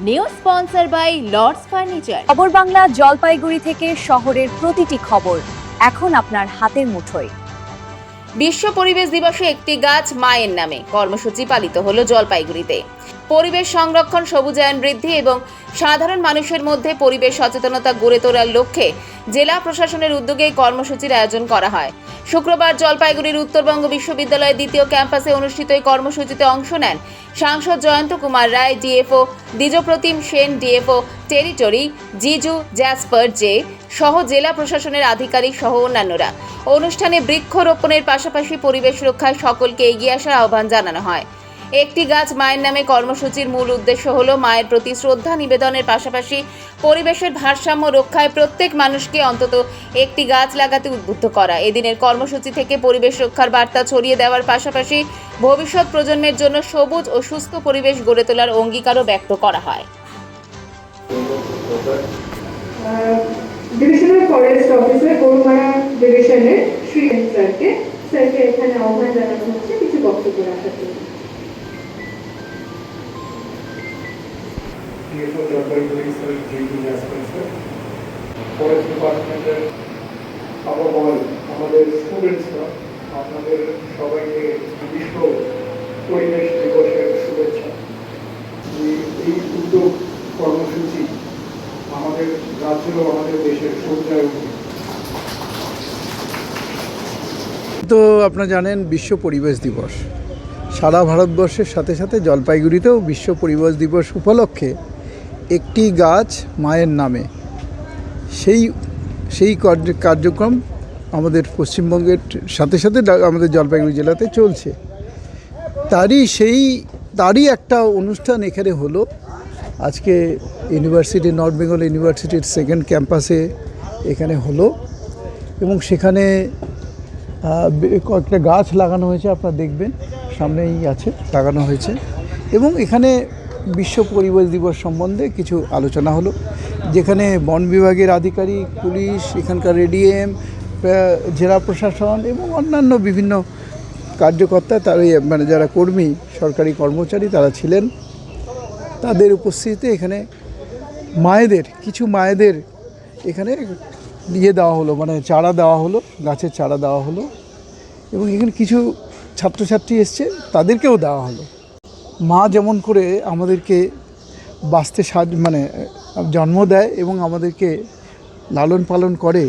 New sponsor by Lords furniture. খবর বাংলা জলপাইগুড়ি থেকে শহরের প্রতিটি খবর এখন আপনার হাতের মুঠোয়। বিশ্ব পরিবেশ দিবসে একটি গাছ মায়ের নামে কর্মসূচি পালিত হলো জলপাইগুড়িতে। পরিবেশ সংরক্ষণ, সবুজায়ন বৃদ্ধি এবং সাধারণ মানুষের মধ্যে পরিবেশ সচেতনতা গড়ে তোলার লক্ষ্যে জেলা প্রশাসনের উদ্যোগে কর্মসূচির আয়োজন করা হয়। শুক্রবার জলপাইগুড়ির উত্তরবঙ্গ বিশ্ববিদ্যালয়ের দ্বিতীয় ক্যাম্পাসে অনুষ্ঠিত এই কর্মসূচিতে অংশ নেন সাংসদ জয়ন্ত কুমার রায়, DFO Dwijapratim Sen, DFO territory জিজু জ্যাসপার জে সহ জেলা প্রশাসনের আধিকারিক সহ অন্যান্যরা। অনুষ্ঠানে বৃক্ষরোপণের পাশাপাশি পরিবেশ রক্ষায় সকলকে এগিয়ে আসার আহ্বান জানানো হয়। একটি গাছ মায়ের নামে কর্মসূচির মূল উদ্দেশ্য হল মায়ের প্রতি শ্রদ্ধা নিবেদনের পাশাপাশি পরিবেশের ভারসাম্য রক্ষায় প্রত্যেক মানুষকে অন্তত একটি গাছ লাগাতে উদ্বুদ্ধ করা। এদিনের কর্মসূচি থেকে পরিবেশ রক্ষার বার্তা ছড়িয়ে দেওয়ার পাশাপাশি ভবিষ্যৎ প্রজন্মের জন্য সবুজ ও সুস্থ পরিবেশ গড়ে তোলার অঙ্গীকারও ব্যক্ত করা হয়। ডিভিশনাল ফরেস্ট অফিসার গরুমারা ডিভিশনের শ্রী স্যারকে এখানে আহ্বান জানানো হচ্ছে কিছু বক্তব্য রাখার জন্য। ফরেস্ট ডিপার্টমেন্টের আমাদের স্টুডেন্টসরা আপনাদের সবাইকে বিশ্ব পরিবেশ দিবসের শুভেচ্ছা। এই উদ্যোগ কর্মসূচি আমাদের রাজ্যের ও আমাদের দেশের সৌন্দর্য। তো আপনারা জানেন বিশ্ব পরিবেশ দিবস সারা ভারতবর্ষের সাথে সাথে জলপাইগুড়িতেও বিশ্ব পরিবেশ দিবস উপলক্ষে একটি গাছ মায়ের নামে সেই কার্যক্রম আমাদের পশ্চিমবঙ্গের সাথে সাথে আমাদের জলপাইগুড়ি জেলাতে চলছে। তারই একটা অনুষ্ঠান এখানে হলো আজকে ইউনিভার্সিটি, নর্থ বেঙ্গল ইউনিভার্সিটির সেকেন্ড ক্যাম্পাসে এখানে হলো এবং সেখানে কয়েকটা গাছ লাগানো হয়েছে, আপনারা দেখবেন সামনেই আছে, লাগানো হয়েছে এবং এখানে বিশ্ব পরিবেশ দিবস সম্বন্ধে কিছু আলোচনা হলো, যেখানে বন বিভাগের আধিকারিক, পুলিশ, এখানকার এডিএম, জেলা প্রশাসন এবং অন্যান্য বিভিন্ন কার্যকর্তা, তারা মানে যারা কর্মী, সরকারি কর্মচারী তারা ছিলেন। তাদের উপস্থিতিতে এখানে কিছু মায়েদের এখানে দেওয়া হলো, মানে চারা দেওয়া হলো, গাছের চারা দেওয়া হলো এবং এখানে কিছু ছাত্রছাত্রী এসছে, তাদেরকেও দেওয়া হলো। মা যেমন করে আমাদেরকে বাঁচতে মানে জন্ম দেয় এবং আমাদেরকে লালন পালন করে,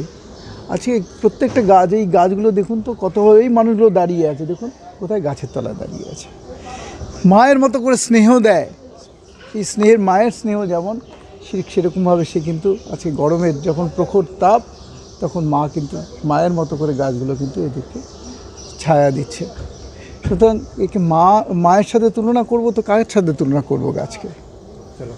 আজকে প্রত্যেকটা গাছ, এই গাছগুলো দেখুন তো কতভাবেই মানুষগুলো দাঁড়িয়ে আছে, দেখুন কোথায় গাছের তলায় দাঁড়িয়ে আছে, মায়ের মতো করে স্নেহ দেয়। এই স্নেহের, মায়ের স্নেহ যেমন সেরকমভাবে সে কিন্তু আজকে গরমের যখন প্রখর তাপ, তখন মা কিন্তু মায়ের মতো করে গাছগুলো কিন্তু এদেরকে ছায়া দিচ্ছে। সুতরাং একে মায়ের সাথে তুলনা করব তো কার সাথে তুলনা করব গাছকে? চলো।